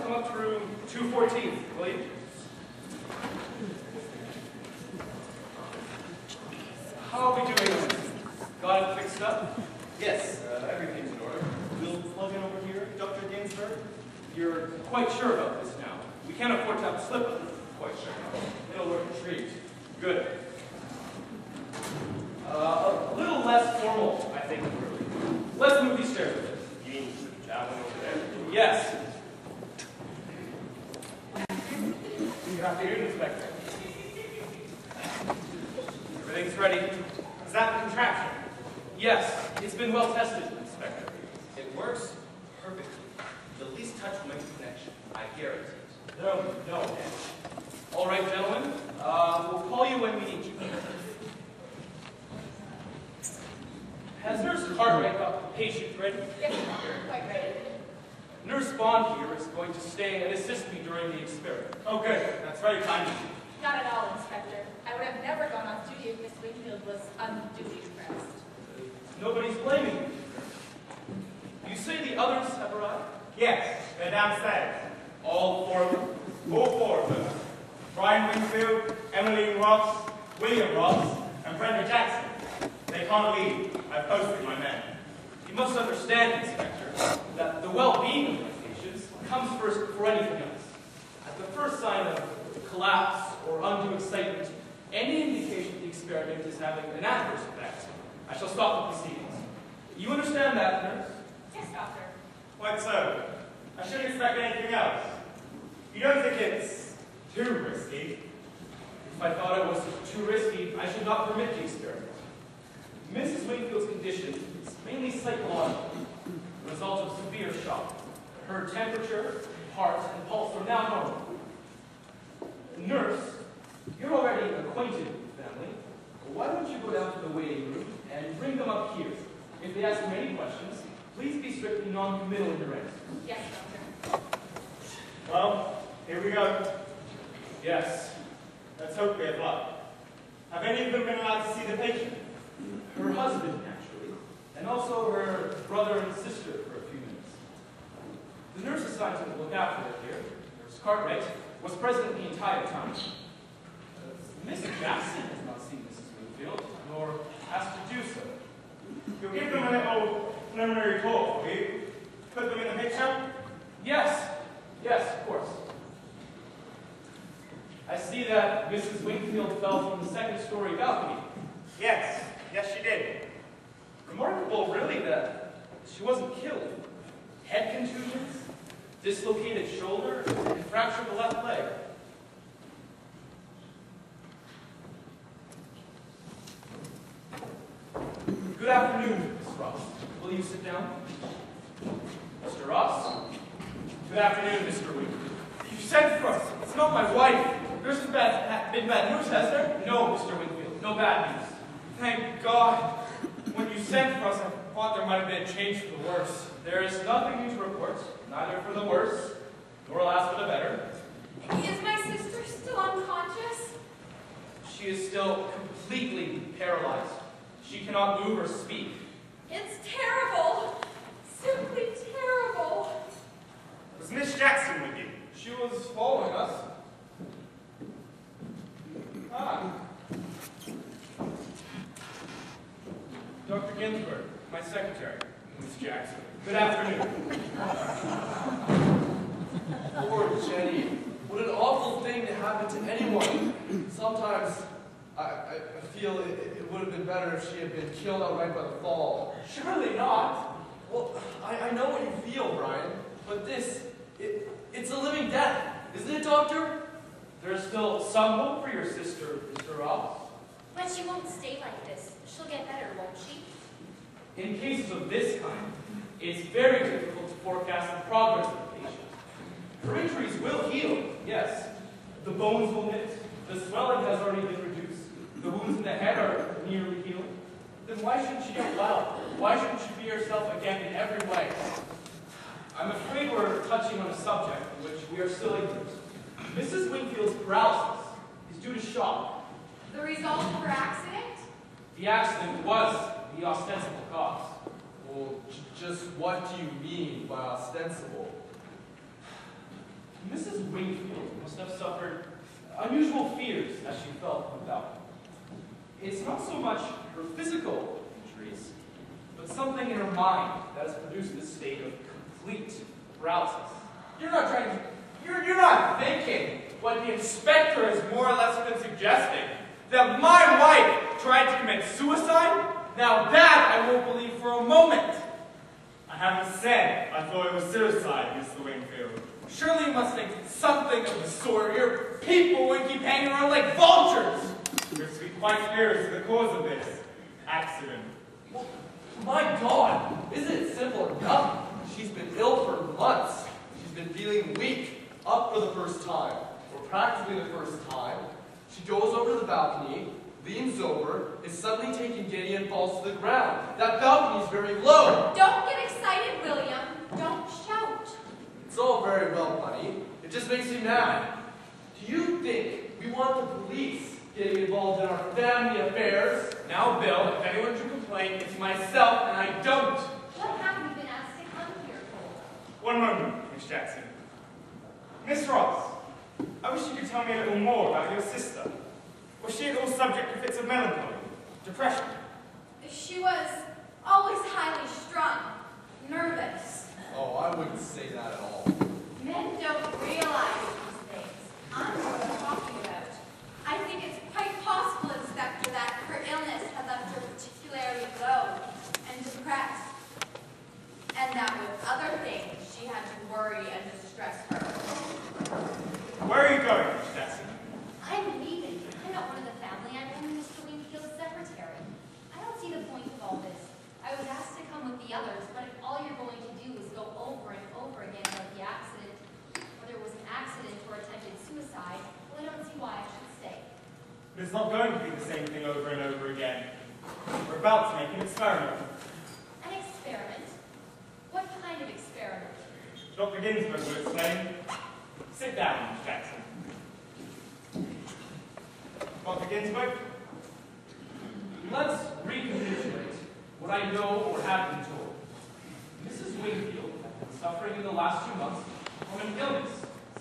come up to room 214, will you? How are we doing? Got it fixed up? Yes, everything's in order. We'll plug in over here, Dr. Ginsburg. You're quite sure about this now. We can't afford to have a slip-up. Quite sure. It'll work a treat. Good. A little less formal, I think, really. Let's move these chairs a bit. You mean that one over there? Yes. Good afternoon, Inspector. Everything's ready. Is that the contraption? Yes, it's been well tested, Inspector. It works perfectly. The least touch will make the connection. I guarantee it. No. All right, gentlemen. We'll call you when we need you. Has Nurse Cartwright got the patient ready? Yes, doctor. Quite ready. Nurse Bond here is going to stay and assist me during the experiment. Oh, good. That's very kind of you. Not at all, Inspector. I would have never gone off duty if Miss Wingfield was unduly pressed. Nobody's blaming you. You say the others have arrived? Yes, they're downstairs. All four of them? All four of them. Brian Wingfield, Emmeline Ross, William Ross, and Brenda Jackson. They can't leave. I've posted my men. You must understand, Inspector, that the well-being of my patients comes first before anything else. At the first sign of collapse or undue excitement, any indication the experiment is having an adverse effect, I shall stop the proceedings. You understand that, nurse? Yes, doctor. Quite so. I shouldn't expect anything else. You don't think it's too risky? If I thought it was too risky, I should not permit the experiment. Mrs. Wingfield's condition is mainly psychological, the result of severe shock. Her temperature, heart, and pulse are now normal. Nurse, you're already acquainted with the family. Why don't you go down to the waiting room and bring them up here? If they ask you any questions, please be strictly non-committal in your answers. Yes, doctor. Well, here we go. Yes. Let's hope we have luck. Have any of them been allowed to see the patient? Her husband, actually, and also her brother and sister for a few minutes. The nurse assigned to look after her here, Nurse Cartwright, was present the entire time. Miss Jackson has not seen Mrs. Wingfield, nor asked to do so. You'll give them a little preliminary talk, will you? Put them in the picture? Yes, of course. I see that Mrs. Wingfield fell from the second-story balcony. Yes, she did. Remarkable, really, that she wasn't killed. Head contusions, dislocated shoulder, and fractured the left leg. Good afternoon, Miss Ross. Will you sit down? Mr. Ross? Good afternoon, Mr. Wingfield. You sent for us. It's not my wife. There's been bad news, has there? No, Mr. Wingfield. No bad news. Thank God. When you sent for us, I thought there might have been a change for the worse. There is nothing new to report, neither for the worse, nor alas for the better. Is my sister still unconscious? She is still completely paralyzed. She cannot move or speak. It's terrible. Simply terrible. Was Miss Jackson with you? She was following us. Dr. Ginsburg, my secretary, Miss Jackson. Good afternoon. Poor Jenny. What an awful thing to happen to anyone. Sometimes I feel it would have been better if she had been killed outright by the fall. Surely not. Well, I know what you feel, Brian, but it's a living death, isn't it, Doctor? There's still some hope for your sister, Mr. Ross. But she won't stay like this. She'll get better, won't she? In cases of this kind, it's very difficult to forecast the progress of the patient. Her injuries will heal, yes. The bones will knit. The swelling has already been reduced. The wounds in the head are nearly healed. Then why shouldn't she get well? Why shouldn't she be herself again in every way? I'm afraid we're touching on a subject in which we are still ignorant. Mrs. Wingfield's paralysis is due to shock. The result of her accident? The accident was the ostensible cause. Well, just what do you mean by ostensible? Mrs. Wingfield must have suffered unusual fears as she felt on the balcony. It's not so much her physical injuries, but something in her mind that has produced this state of complete paralysis. You're not thinking what the inspector has more or less been suggesting. That my wife tried to commit suicide? Now that I won't believe for a moment. I haven't said I thought it was suicide, Mr. Wingfield. Surely you must think something of the sort. Your people would keep hanging around like vultures. You're to be quite clear as to the cause of this accident. My God, isn't it simple enough? She's been ill for months. She's been feeling weak, up for the first time, or practically the first time. She goes over to the balcony, leans over, is suddenly taken giddy and falls to the ground. That balcony is very low. Don't get excited, William. Don't shout. It's all very well, honey. It just makes me mad. Do you think we want the police getting involved in our family affairs? Now, Bill, if anyone should complain, it's myself, and I don't. What have you been asked to come here for? One moment, Miss Jackson. Miss Ross, I wish you could tell me a little more about your sister. Was she at all subject to fits of melancholy, depression? She was always highly strung, nervous. Oh, I wouldn't say that at all. Men don't realize these things. I'm what I'm talking about. I think it's quite possible, Inspector, that her illness had left her particularly low and depressed. And that with other things, she had to worry and distress her. Where are you going, Miss Jackson? I'm leaving. I'm not one of the family. I'm only Mr. Wingfield's secretary. I don't see the point of all this. I was asked to come with the others, but if all you're going to do is go over and over again about the accident, whether it was an accident or attempted suicide, well, I don't see why I should stay. But it's not going to be the same thing over and over again. We're about to make an experiment. An experiment? What kind of experiment? Dr. Ginsburg will explain. Sit down, Miss Jackson. Dr. Ginsburg? Let's recapitulate what I know or have been told. Mrs. Wingfield had been suffering in the last 2 months from an illness,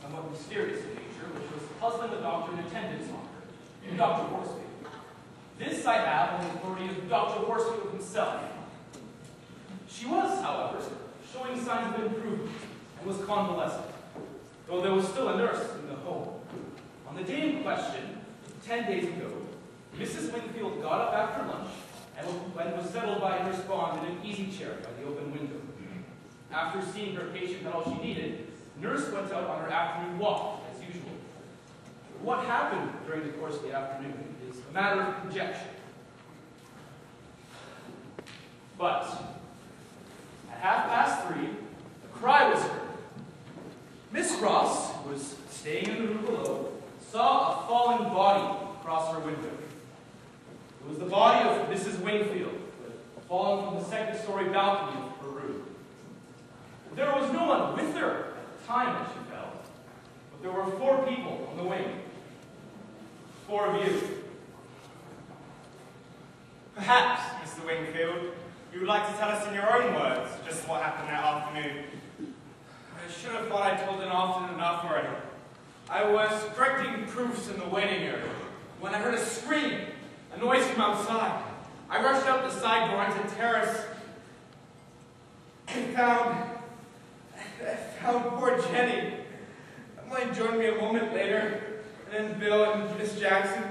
somewhat mysterious in nature, which was puzzling the doctor in attendance on her, Dr. Horsfield. This I have on the authority of Dr. Horsfield himself. She was, however, showing signs of improvement and was convalescent, though there was still a nurse in the home. On the day in question, 10 days ago, Mrs. Wingfield got up after lunch and was settled by her spawn in an easy chair by the open window. After seeing her patient had all she needed, nurse went out on her afternoon walk, as usual. What happened during the course of the afternoon is a matter of conjecture. But at 3:30, a cry was heard. Miss Ross, who was staying in the room below, saw a fallen body across her window. It was the body of Mrs. Wingfield, who had fallen from the second-story balcony of her room. There was no one with her at the time that she fell, but there were 4 people on the wing. 4 of you. Perhaps, Mr. Wingfield, you would like to tell us in your own words just what happened that afternoon. I should have thought I told it often enough already. I was correcting proofs in the waiting area when I heard a scream, a noise from outside. I rushed out the side door onto the terrace and found poor Jenny. Emily joined me a moment later, and then Bill and Miss Jackson.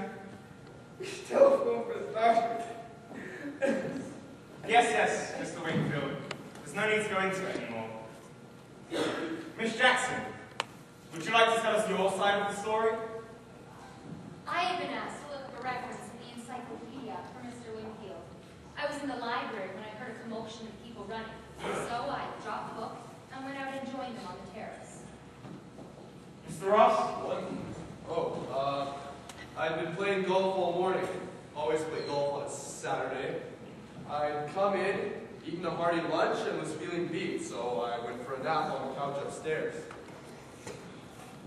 We telephoned for the doctor. Yes, Mr. Wingfield. There's no need to go into it anymore. Miss Jackson, would you like to tell us your side of the story? I have been asked to look up a reference in the encyclopedia for Mr. Wingfield. I was in the library when I heard a commotion of people running, so I dropped the book and went out and joined them on the terrace. Mr. Ross? What? Oh, I'd been playing golf all morning. Always play golf on a Saturday. I'd come in, eaten a hearty lunch, and was feeling beat, so I went for a nap on the couch upstairs.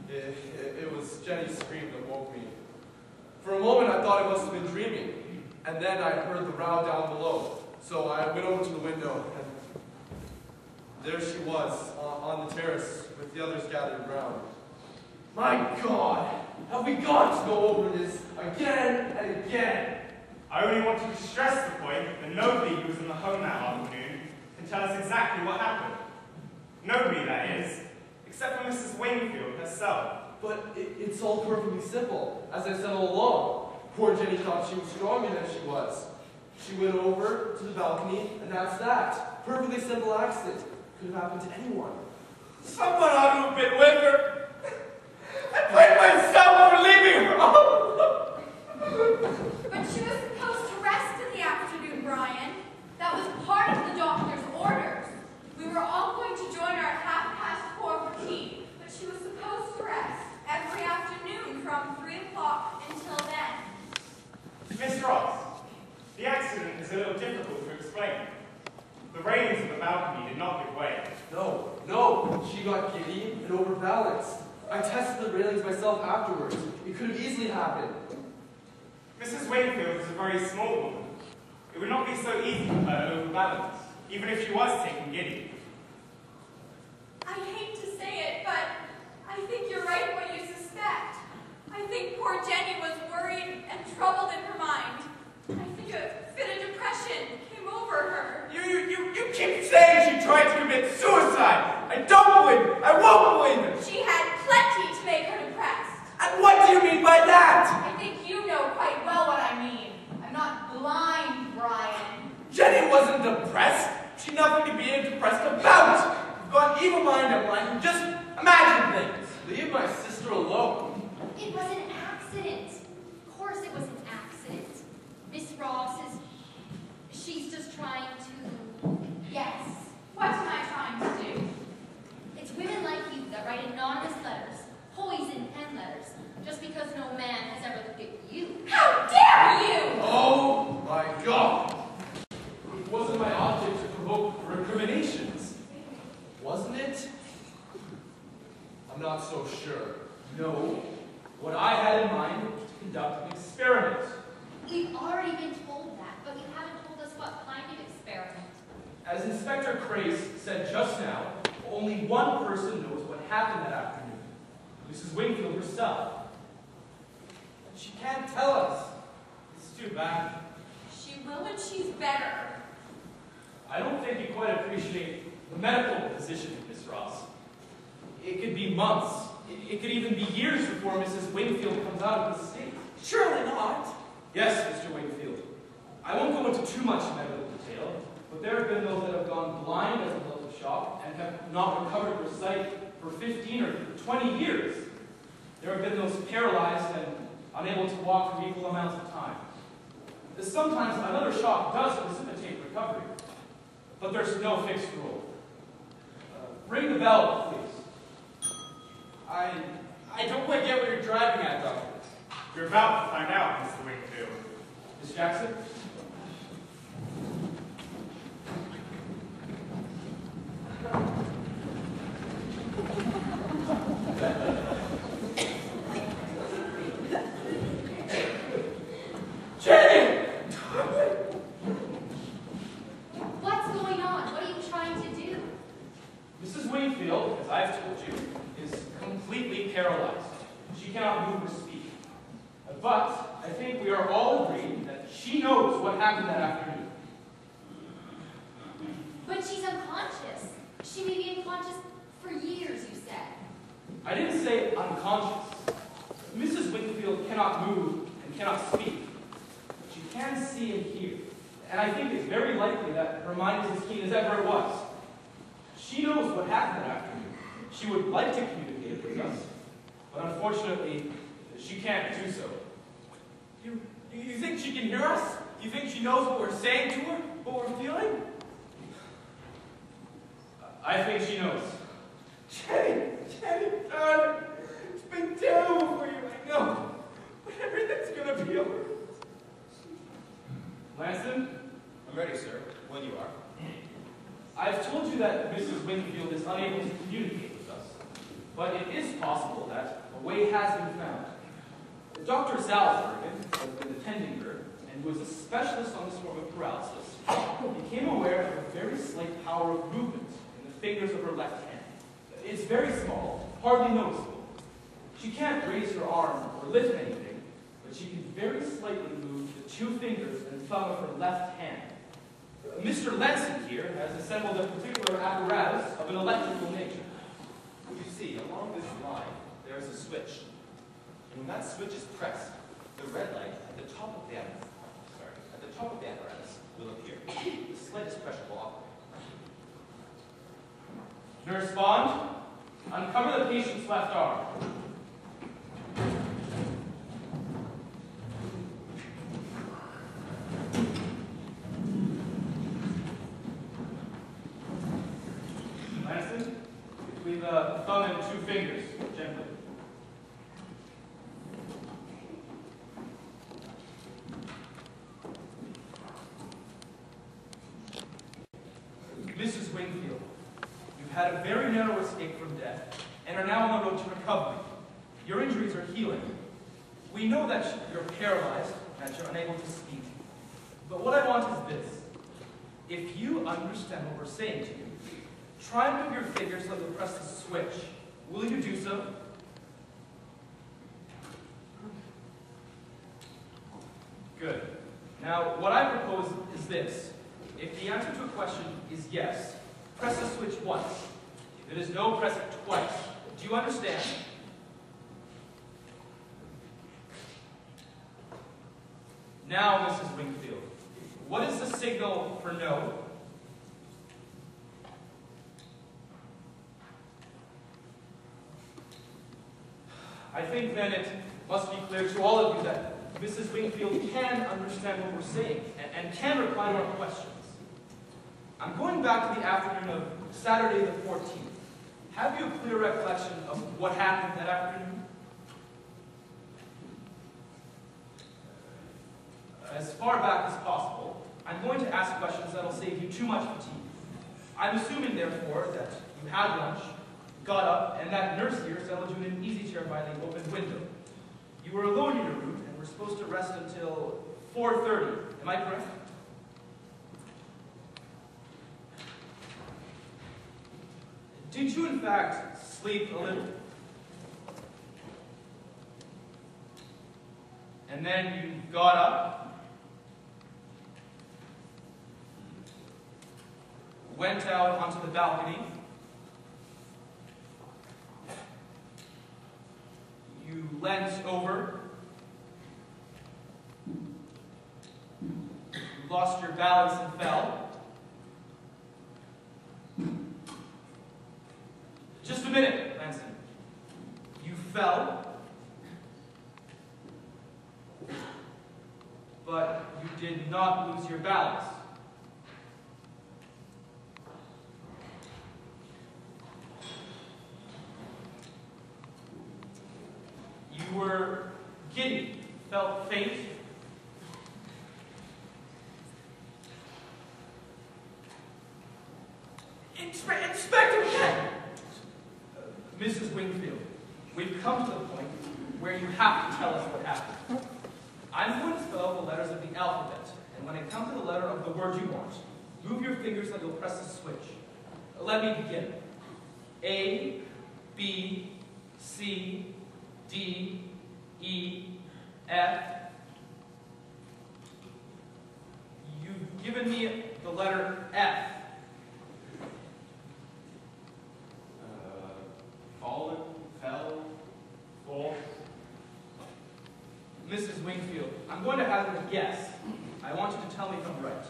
It was Jenny's scream that woke me. For a moment, I thought I must have been dreaming, and then I heard the row down below. So I went over to the window, and there she was, on the terrace, with the others gathered around. My God, have we got to go over this again and again? I only want to stress the point that nobody who was in the home that afternoon can tell us exactly what happened. Nobody, that is, except for Mrs. Wingfield herself. But it's all perfectly simple, as I said all along. Poor Jenny thought she was stronger than she was. She went over to the balcony, and that's that. Perfectly simple accident. Could have happened to anyone. Someone ought to have been with her. I blame myself for leaving her. But she was supposed to rest in the afternoon, Brian. That was part of the doctor's orders. We were all going to join her at 4:30 for tea, but she was supposed to rest every afternoon from 3 o'clock until then. Miss Ross, the accident is a little difficult to explain. The railings of the balcony did not give way. No, she got giddy and overbalanced. I tested the railings myself afterwards. It could have easily happened. Mrs. Wingfield is a very small woman. It would not be so easy for her to overbalance, even if she was taken giddy. I hate to say it, but I think you're right what you suspect. I think poor Jenny was worried and troubled in her mind. I think a fit of depression came over her. You keep saying she tried to commit suicide. I don't believe it. I won't believe it. She had plenty to make her depressed. And what do you mean by that? I think you know quite well what I mean. I'm not blind, Brian. Jenny wasn't depressed. She'd nothing to be depressed about. You've got evil mind, Emmeline. You just imagine things. Leave my sister alone. It was an accident. Of course it was an accident. Miss Ross she's just trying to... Yes. What am I trying to do? It's women like you that write anonymous letters, poison pen letters, just because no man has ever looked at you. How dare you! Oh my God! It wasn't my object to provoke recriminations. Wasn't it? I'm not so sure. No. What I had in mind was to conduct an experiment. We've already been told that, but you haven't told us what kind of experiment. As Inspector Crace said just now, only one person knows what happened that afternoon. Mrs. Wingfield herself. She can't tell us. It's too bad. She will when she's better. I don't think you quite appreciate the medical position, Miss Ross. It could be months. It could even be years before Mrs. Wingfield comes out of the state. Surely not. Yes, Mr. Wingfield. I won't go into too much medical detail, but there have been those that have gone blind as a result of shock and have not recovered their sight for 15 or 20 years. There have been those paralyzed and unable to walk for equal amounts of time. Sometimes another shock does precipitate recovery, but there's no fixed rule. Ring the bell, please. I don't quite get what you're driving at, Doctor. You're about to find out, Mr. Wingfield. Miss Jackson? Jenny! What's going on? What are you trying to do? Mrs. Wingfield, as I've told you, is completely paralyzed. She cannot move or speak. But I think we are all agreed that she knows what happened that afternoon. But she's unconscious. She may be unconscious for years, you said. I didn't say unconscious. Mrs. Wingfield cannot move and cannot speak. She can see and hear. And I think it's very likely that her mind is as keen as ever it was. She knows what happened that afternoon. She would like to communicate with us. But unfortunately, she can't do so. You think she can hear us? You think she knows what we're saying to her? What we're feeling? I think she knows. Jenny, darling, it's been terrible for you, I know. But everything's gonna be over. Lanston, I'm ready, sir, when you are. I've told you that Mrs. Wingfield is unable to communicate with us. But it is possible that a way has been found. Dr. Salzbergen, who has been attending her, and who is a specialist on this form of paralysis, became aware of a very slight power of movement in the fingers of her left hand. It's very small, hardly noticeable. She can't raise her arm or lift anything, but she can very slightly move the 2 fingers and thumb of her left hand. Mr. Lenson here has assembled a particular apparatus of an electrical nature. You see, along this line, there is a switch. And when that switch is pressed, the red light at the top of the apparatus will appear. The slightest pressure will operate. Nurse Bond, uncover the patient's left arm. Lanston, between the thumb and 2 fingers, gently. Mrs. Wingfield, you've had a very narrow escape from death and are now on the road to recovery. Your injuries are healing. We know that you're paralyzed, that you're unable to speak. But what I want is this. If you understand what we're saying to you, try and move your fingers like you press the switch. Will you do so? Good. Now, what I propose is this. If the answer to a question is yes, press the switch once. If it is no, press it twice. Do you understand? Now, Mrs. Wingfield, what is the signal for no? I think then it must be clear to all of you that Mrs. Wingfield can understand what we're saying and can reply to our questions. I'm going back to the afternoon of Saturday the 14th. Have you a clear recollection of what happened that afternoon? As far back as possible, I'm going to ask questions that will save you too much fatigue. I'm assuming, therefore, that you had lunch, got up, and that nurse here settled you in an easy chair by the open window. You were alone in your room and were supposed to rest until 4:30. Am I correct? Did you, in fact, sleep a little? And then you got up, went out onto the balcony, you leant over, you lost your balance and fell. Just a minute, Lanston. You fell, but you did not lose your balance. You were giddy, felt faint. Inspector Kent! Mrs. Wingfield, we've come to the point where you have to tell us what happened. I'm going to spell out the letters of the alphabet, and when I come to the letter of the word you want, move your fingers like you'll press a switch. Let me begin. A, B, C, D, E, F. You've given me the letter F. Fallen, fell, fall. Mrs. Wingfield, I'm going to hazard a guess. I want you to tell me if I'm right.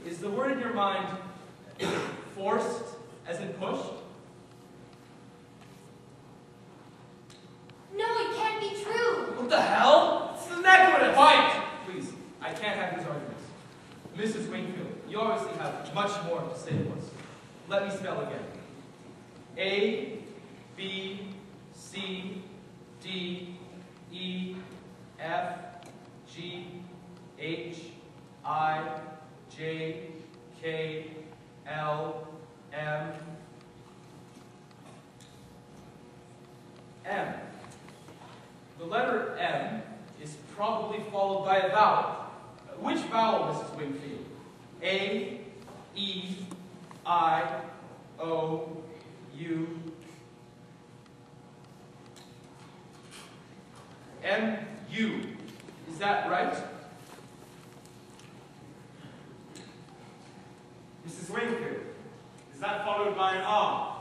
Is the word in your mind forced, as in pushed? No, it can't be true. What the hell? It's the necklace! Quiet! Please, I can't have these arguments. Mrs. Wingfield, you obviously have much more to say to us. Let me spell again. A, B, C, D, E, F, G, H, I, J, K, L, M, M. The letter M is probably followed by a vowel. Which vowel, Mrs. Wingfield? A, E, I, O, U. M-U. Is that right? Mrs. Wingfield, is that followed by an R?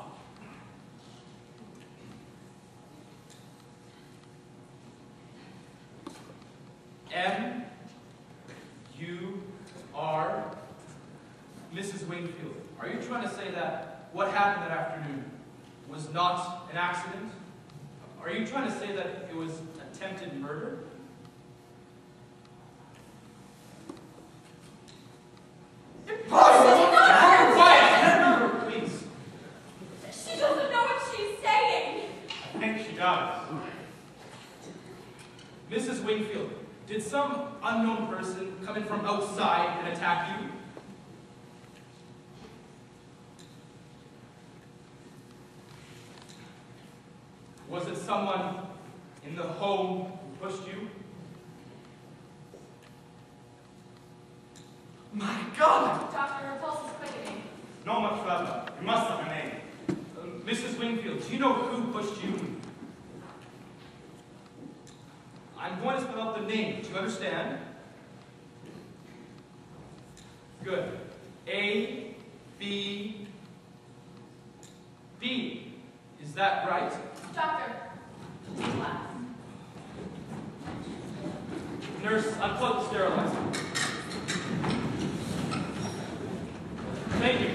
M-U-R. Mrs. Wingfield, are you trying to say that what happened that afternoon was not an accident? Are you trying to say that it was attempted murder? Impossible! Quiet! Please. She doesn't know what she's saying. I think she does. Mrs. Wingfield, did some unknown person come in from outside and attack you? Was it someone in the home who pushed you? My God! Doctor, her pulse is quickening. Not much further. You must have a name. Mrs. Wingfield, do you know who pushed you? I'm going to spell out the name. Do you understand? Good. A, B, B. Is that right? Doctor, glass. Nurse, unplug the sterilizer. Thank you.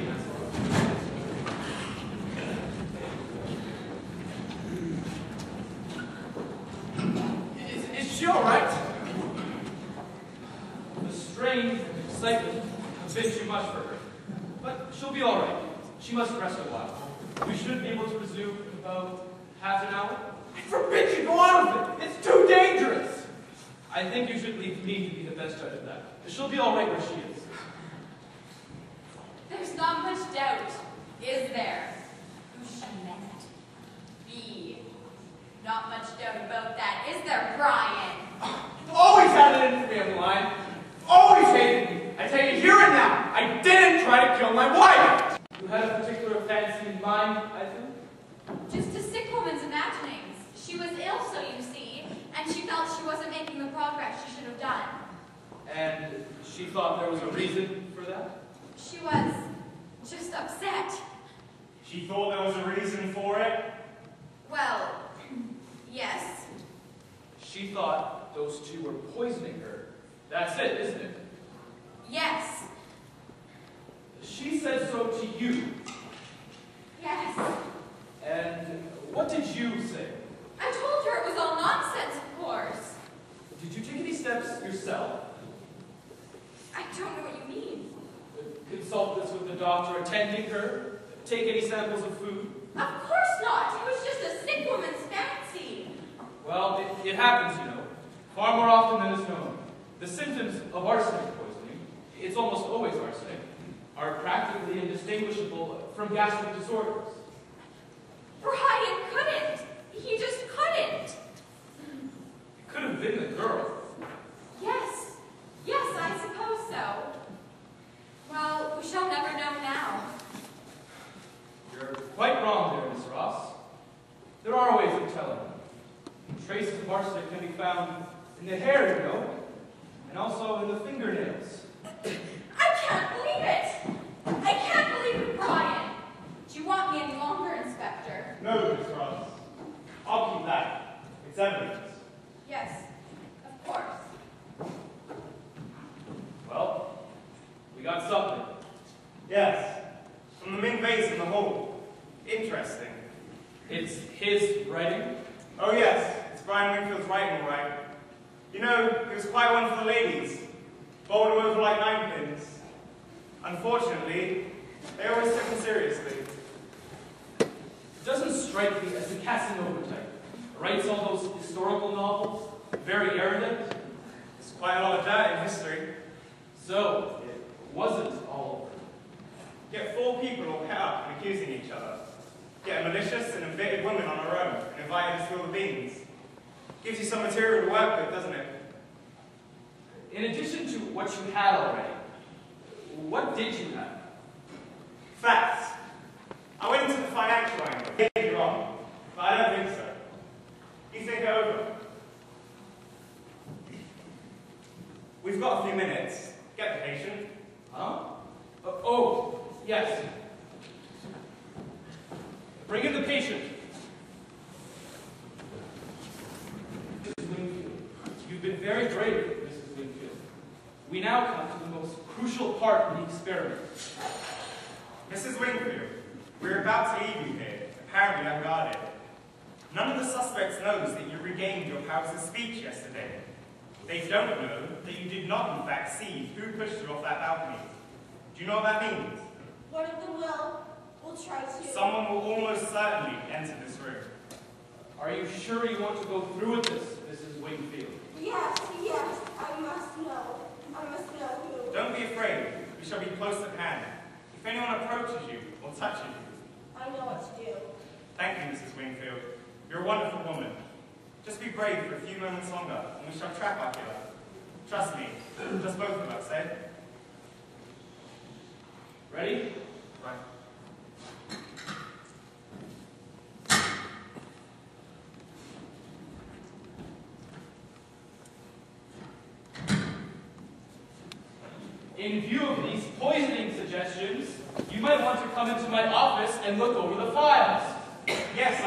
Is she all right? The strain and excitement have been too much for her. But she'll be all right. She must rest a while. We should be able to resume in about half an hour. I forbid you go out of it! It's too dangerous! I think you should leave me to be the best judge of that. She'll be all right where she is. There's not much doubt, is there? Who she meant. B. Not much doubt about that, is there, Brian? You've always had it in the family line. Always hated me. I tell you here and now, I didn't try to kill my wife! You had a particular fancy in mind, I think? Just a sick woman's imaginings. She was ill, so you see, and she felt she wasn't making the progress she should have done. And she thought there was a reason for that? She was just upset. She thought there was a reason for it. Well, yes. She thought those two were poisoning her. That's it, isn't it? Yes. She said so to you. Yes. And what did you say? I told her it was all nonsense, of course. Did you take any steps yourself? I don't know what you mean. Consult this with the doctor attending her? Take any samples of food? Of course not. It was just a sick woman's fancy. Well, it happens, you know. Far more often than is known. The symptoms of arsenic poisoning, it's almost always arsenic, are practically indistinguishable from gastric disorders. Brian couldn't. He just couldn't. It could have been the girl. Yes. Yes, I suppose so. Well, we shall never know now. You're quite wrong there, Miss Ross. There are ways of telling. Traces of arsenic can be found in the hair, you know, and also in the fingernails. I can't believe it. I can't believe it, Brian. Do you want me any longer, Inspector? No, Miss Ross. I'll keep that. It's evidence. Yes, of course. Well, we got something. Yes. From the main vase in the hall. Interesting. It's his writing. Oh yes, it's Brian Wingfield's writing, all right. You know, he was quite one for the ladies. Bowled them over like ninepins. Unfortunately, they always took him seriously. It doesn't strike me as the Casanova type. Writes all those historical novels, very erudite. There's quite a lot of that in history. So, it wasn't all over. Get four people all pet up and accusing each other. Get a malicious and embittered woman on her own and invite her to spill the beans. Gives you some material to work with, doesn't it? In addition to what you had already, what did you have? Facts. I went into the financial angle. Maybe you're wrong, but I don't think so. You think it over. We've got a few minutes. Get the patient. Huh? Oh, yes. Bring in the patient. Mrs. Wingfield, you've been very brave, Mrs. Wingfield. We now come to the most crucial part of the experiment. Mrs. Wingfield, we're about to leave you here, apparently unguarded. None of the suspects knows that you regained your powers of speech yesterday. They don't know that you did not, in fact, see who pushed you off that balcony. Do you know what that means? One of them will try to. Someone will almost certainly enter this room. Are you sure you want to go through with this, Mrs. Wingfield? Yes, I must know. I must know who. Don't be afraid. We shall be close at hand. If anyone approaches you or touches you. I know what to do. Thank you, Mrs. Wingfield. You're a wonderful woman. Just be brave for a few moments longer, and we shall track our killer. Trust me, just both of us, eh? Ready? Right. In view of these poisoning suggestions, you might want to come into my office and look over the files. Yes,